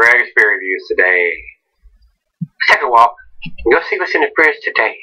Gregsbeerreview today. Let's take a walk and go see what's in the fridge today.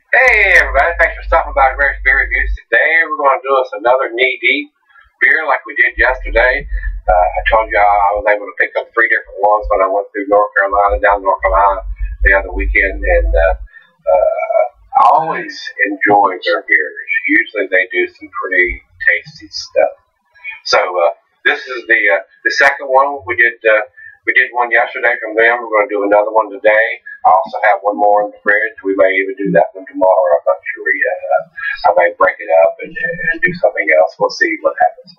Hey everybody, thanks for stopping by Gregsbeerreview. Today we're going to do us another knee-deep beer like we did yesterday. I told y'all I was able to pick up 3 different ones when I went through North Carolina, down North Carolina the other weekend, and I always enjoy their beers. Usually they do some pretty tasty stuff. So this is the second one. We did one yesterday from them. We're going to do another one today. I also have one more in the fridge. We may even do that one tomorrow. I'm not sure yet. I may break it up and do something else. We'll see what happens.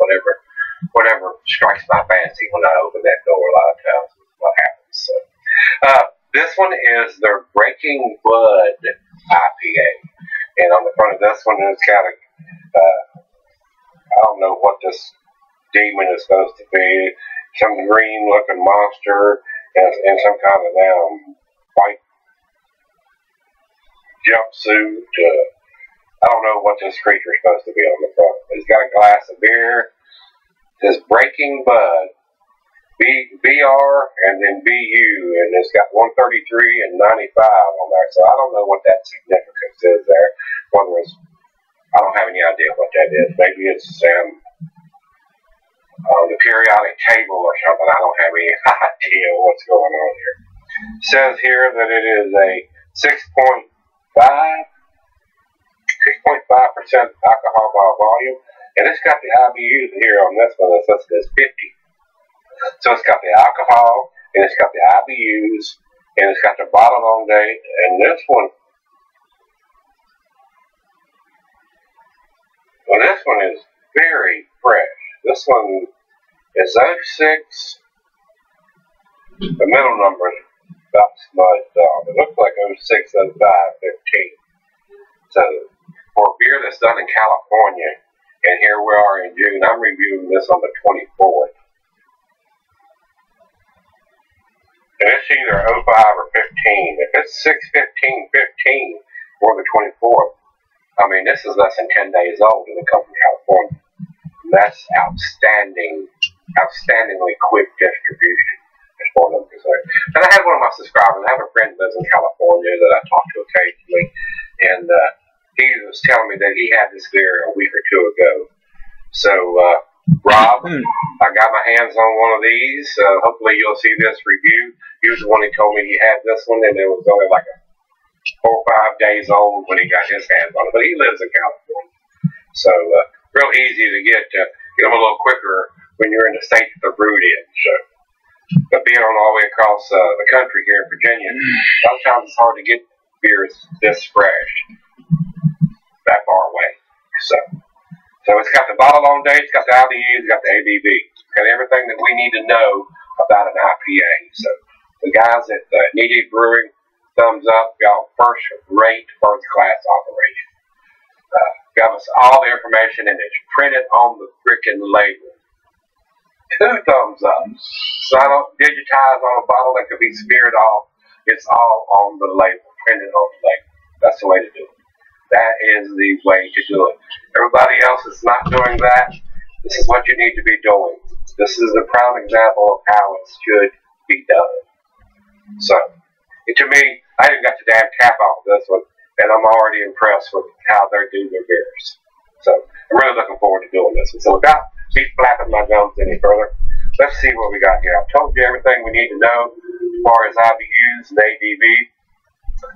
Whatever strikes my fancy when I open that door. A lot of times is what happens. So, this one is their Breaking Bud IPA. And on the front of this one, it's got a, I don't know what this demon is supposed to be. Some green-looking monster and some kind of white jumpsuit. I don't know what this creature is supposed to be on the front. It's got a glass of beer. It says Breaking Bud. BR and then BU. And it's got 133 and 95 on there. So I don't know what that significance is there. Whether it's, I don't have any idea what that is. Maybe it's the periodic table or something. I don't have any idea what's going on here. It says here that it is a 6.5% alcohol by volume, and it's got the IBUs here on this one. It says it's 50. So it's got the alcohol, and it's got the IBUs, and it's got the bottle on date, and this one is very fresh. This one is 06. The middle number is about smudged off. It looks like 06, 05, 15. So, for a beer that's done in California, and here we are in June, I'm reviewing this on the 24th. And it's either 05 or 15. If it's 6/15/15 or the 24th, I mean, this is less than 10 days old and it comes from California. And that's outstandingly quick distribution as far as I'm concerned. And I had one of my subscribers, I have a friend that lives in California that I talk to occasionally, and he was telling me that he had this beer a week or 2 ago. So, Rob, I got my hands on one of these. Hopefully you'll see this review. He was the one who told me he had this one, and it was only like 4 or 5 days old when he got his hands on it. But he lives in California. So, real easy to get them a little quicker when you're in the state that they're brewed in. So, but being on all the way across the country here in Virginia, sometimes it's hard to get beers this fresh that far away. So it's got the bottle on date, it's got the IBU, it's got the ABV, it's got everything that we need to know about an IPA. So the guys at Knee Deep Brewing, thumbs up, y'all first-rate, first-class operation. Got us all the information, and it's printed on the frickin' label. 2 thumbs up. So I don't digitize on a bottle that could be smeared off. It's all on the label, printed on the label. That's the way to do it. That is the way to do it. Everybody else is not doing that. This is what you need to be doing. This is a prime example of how it should be done. So, to me, I even got the damn cap off of this one, and I'm already impressed with how they do their beers. So, I'm really looking forward to doing this. And so, without me flapping my gums any further, let's see what we got here. I've told you everything we need to know as far as IBUs and ABV.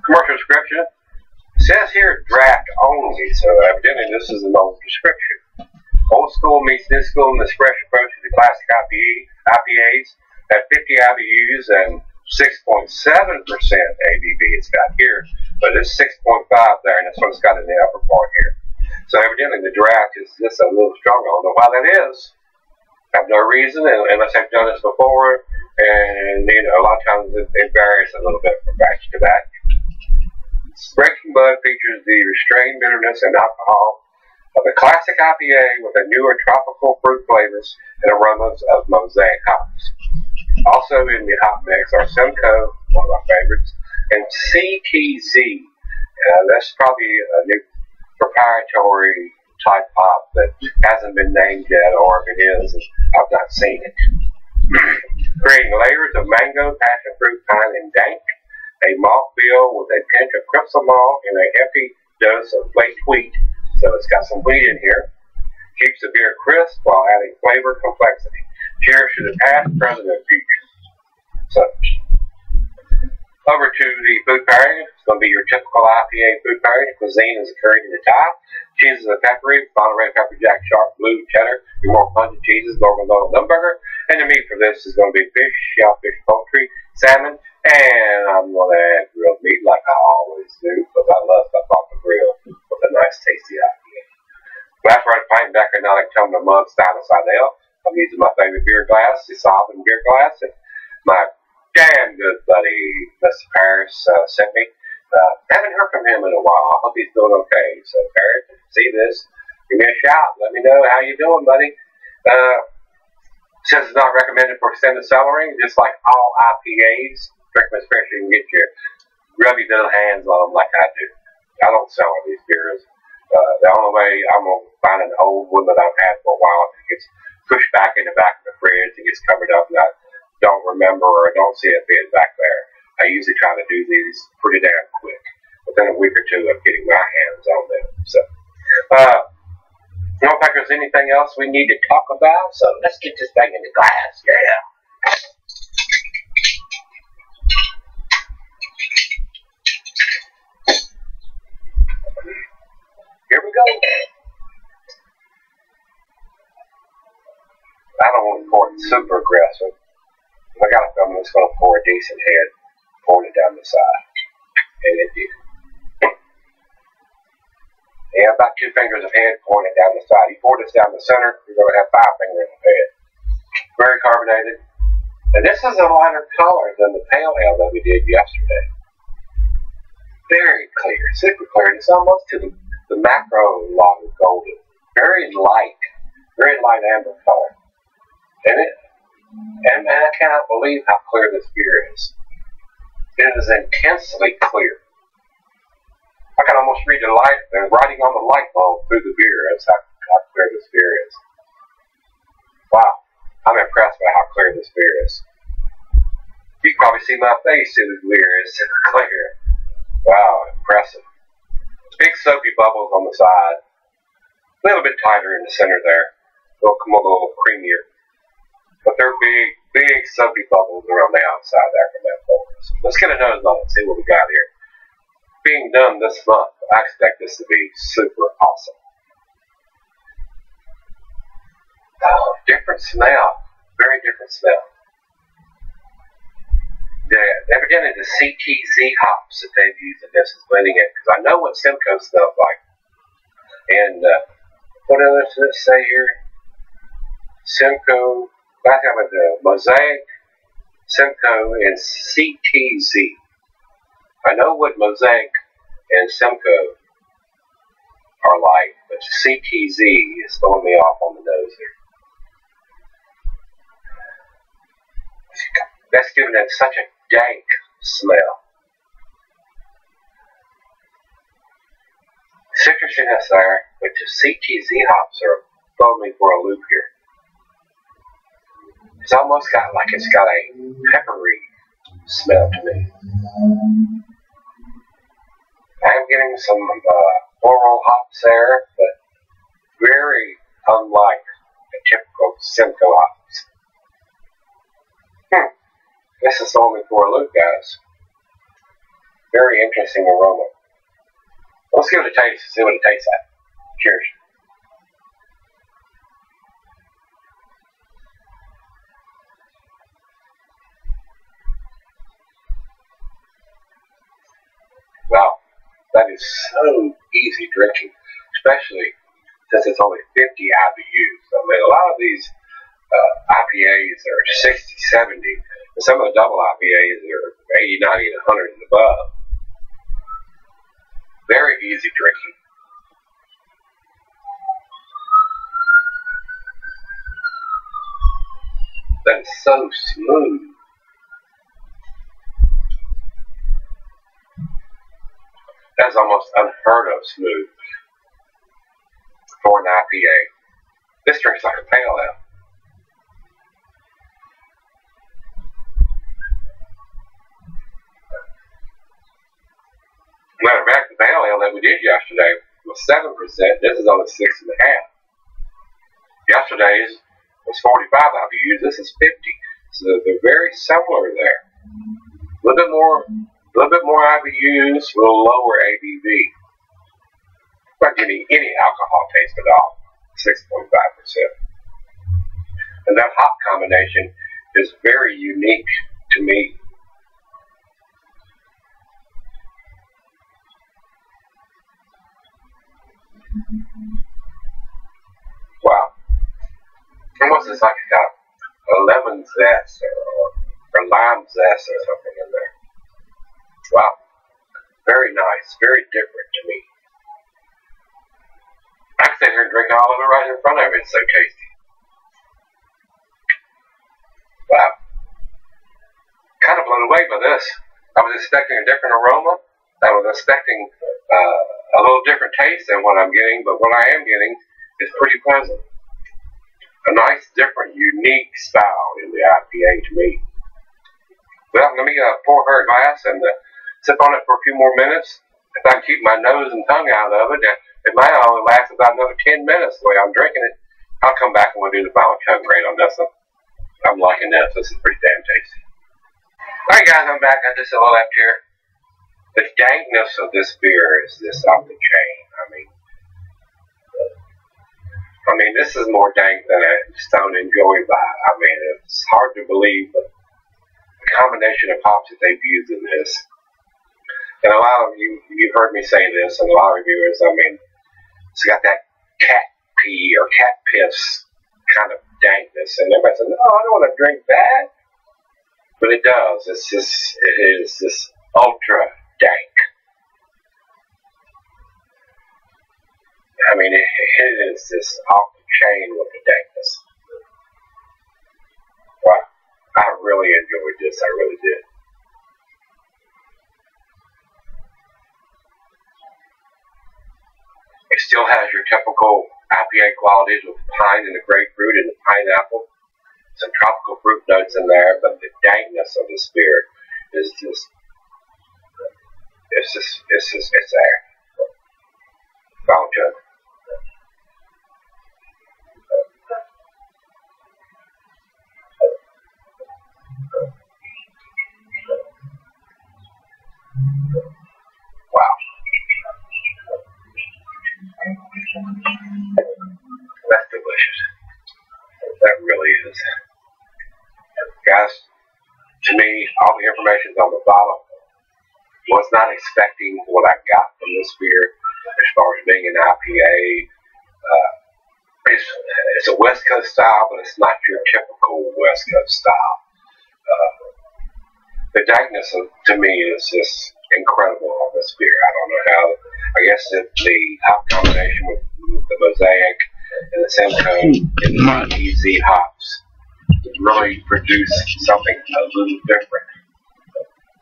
Commercial description says here draft only, so evidently this is an old description. Old school meets new school in this fresh approach to the classic IPAs at 50 IBUs and 6.7% ABV it's got here, but it's 6.5 there, and that's what it's got in the upper part here. So evidently the draft is just a little stronger. I don't know why that is. I have no reason, unless I've done this before, and a lot of times it varies a little bit from batch to batch. Breaking Bud features the restrained bitterness and alcohol of the classic IPA with the newer tropical fruit flavors and aromas of Mosaic hops. Also in the hop mix are Simcoe, one of my favorites, and CTZ. That's probably a new proprietary type hop that hasn't been named yet, or if it is, I've not seen it. Creating layers of mango, passion fruit, pine, and dank. A malt bill with a pinch of crystal malt and a hefty dose of flaked wheat. So it's got some wheat in here. Keeps the beer crisp while adding flavor complexity. Cheers to the past, present, and future. So, over to the food pairing. It's going to be your typical IPA food pairing. The cuisine is occurring in the top. Cheeses are peppery, Monterey pepper jack, sharp, blue, cheddar. Your more pungent cheeses, gorgonzola, Limburger. And the meat for this is going to be fish, shellfish, poultry, salmon, and I'm going to add grilled meat like I always do, because I love stuff off the grill with a nice tasty IPA. Glass right pint back in Nonic tumbler mug style of Sidell. I'm using my favorite beer glass, the Sovereign beer glass, and my damn good buddy, Mr. Paris, sent me. Haven't heard from him in a while. I hope he's doing okay. So, Paris, if you see this, give me a shout. Let me know how you doing, buddy. Says it's not recommended for extended cellaring, just like all IPAs. Drink them especially you can get your grubby little hands on them like I do. I don't sell these beers. The only way I'm going to find an old one that I've had for a while, it gets pushed back in the back of the fridge, it gets covered up, and I don't remember or don't see it being back there. I usually try to do these pretty damn quick, within a week or two of getting my hands on them. So, I don't think there's anything else we need to talk about, so let's get this thing in the glass. Yeah. Here we go. I don't want to pour it super aggressive. If I got a feeling it's going to pour a decent head, pouring it down the side. And it did. Yeah, about 2 fingers of head pouring it down the side. You pour this down the center, you're going to have 5 fingers of head. Very carbonated. And this is a lighter color than the pale ale that we did yesterday. Very clear, super clear. It's almost to the macro lager golden. Very light amber color. And man, I cannot believe how clear this beer is. It is intensely clear. I can almost read the writing on the light bulb through the beer. That's how clear this beer is. Wow, I'm impressed by how clear this beer is. You can probably see my face through the beer. It's clear. Wow, impressive. Big soapy bubbles on the side. A little bit tighter in the center there. They'll come a little creamier. But they're big soapy bubbles around the outside there from that bowl. So let's get a nose on it and see what we got here. Being done this month, I expect this to be super awesome. Oh, different smell. Very different smell. Evidently the CTZ hops that they've used in this is blending it, because I know what Simcoe smells like. And what else does it say here? Simcoe, back up with the Mosaic, Simcoe, and CTZ. I know what Mosaic and Simcoe are like, but CTZ is throwing me off on the nose here. That's giving it such a dank smell. Citrusiness there, but the CTZ hops are throwing me for a loop here. It's almost got like it's got a peppery smell to me. I'm getting some floral hops there, but very unlike the typical Simcoe hops. This is only for a loop, guys. Very interesting aroma. Let's give it a taste, see what it tastes like. Cheers. Wow, that is so easy drinking, especially since it's only 50 IBUs. I mean, a lot of these IPAs are 60, 70, and some of the double IPAs are 80, 90, and 100 and above. Very easy drinking. That is so smooth. That's almost unheard of smooth for an IPA. This drinks like a pale ale. Matter of fact, the pale ale that we did yesterday was 7%. This is only 6.5. Yesterday's was 45 IBUs. This is 50. So they're very similar there. A little bit more IBUs, a little lower ABV. Not getting any alcohol taste at all. 6.5%. And that hop combination is very unique to me. Wow. Almost it's like it got a lemon zest or lime zest or something in there. Wow. Very nice. Very different to me. I can sit here and drink all of it right in front of me. It's so tasty. Wow. Kind of blown away by this. I was expecting a different aroma. I was expecting a little different taste than what I'm getting, but what I am getting is pretty pleasant. A nice, different, unique style in the IPA to me. Well, let me pour her a glass and sip on it for a few more minutes. If I can keep my nose and tongue out of it, it might only last about another 10 minutes the way I'm drinking it. I'll come back and we'll do the final chug rate on this one. I'm liking this. This is pretty damn tasty. Alright guys, I'm back. I just a little left here. The dankness of this beer is this off the chain. I mean, this is more dank than a Stone and Joey vibe. I mean, it's hard to believe, but the combination of hops that they've used in this, and a lot of you've heard me say this, and a lot of reviewers, I mean, it's got that cat pee or cat piss kind of dankness, and everybody says, no, I don't want to drink that, but it does. It is this ultra dank. I mean, it is this off the chain with the dankness. Wow, I really enjoyed this. I really did. It still has your typical IPA qualities with the pine and the grapefruit and the pineapple. Some tropical fruit notes in there, but the dankness of this beer is just, it's there. Final chug. Wow. That's delicious. That really is. Guys, to me, all the information's on the bottom. Was not expecting what I got from this beer as far as being an IPA. It's a West Coast style, but it's not your typical West Coast style. The dankness to me is just incredible on this beer. I don't know how. I guess the hop combination with the Mosaic and the Simcoe and the EZ hops really produce something a little different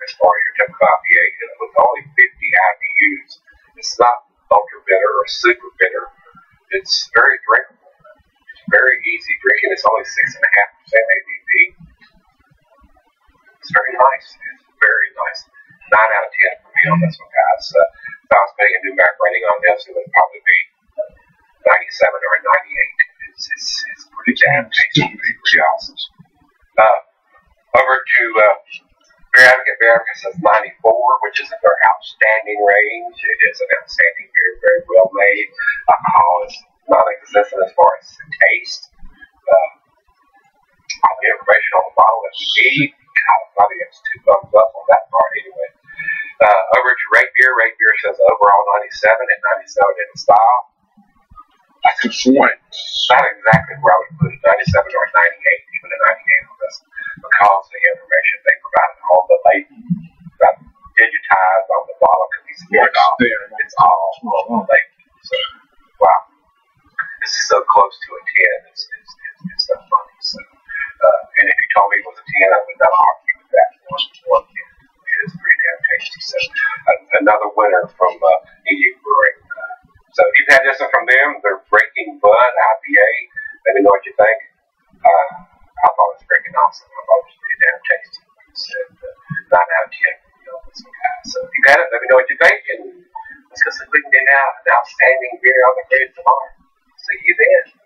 as far as your typical IPA. And with only 50 IBUs, it's not ultra bitter or super bitter. It's very drinkable. It's very easy drinking. It's only 6.5% ABV. It's very nice. It's very nice. 9 out of 10 for me on this one, guys. If I was putting a numeric rating on this, it would probably be 97 or a 98. It's pretty damn tasty. Pretty awesome. Over to Beer Advocate, America says 94, which is in their outstanding range. It is an outstanding beer, very well made. Alcohol is non-existent as far as the taste. All the information on the bottle that you need. Probably gets 2 thumbs up on that part anyway. Over to Rate Beer says overall 97 and 97 in style. That's a point. Not exactly where I would put it, 97 or 98, even a 98 on this, because the information they provided on the label got digitized on the bottle because it's it's all on the label. So, wow. This is so close to a 10. It's so funny. So, and if you told me it was a 10, I would not argue with that one 10. It is pretty damn tasty. So, another winner from Idiot Brewing. So you've had this one from them. They're Breaking Bud IPA. Let me know what you think. I thought it was freaking awesome. I thought it was pretty damn tasty. Like I said, 9 out of 10. This one, guys. So if you've had it, let me know what you think. And let's go see if we can get out an outstanding beer on the fridge tomorrow. See you then.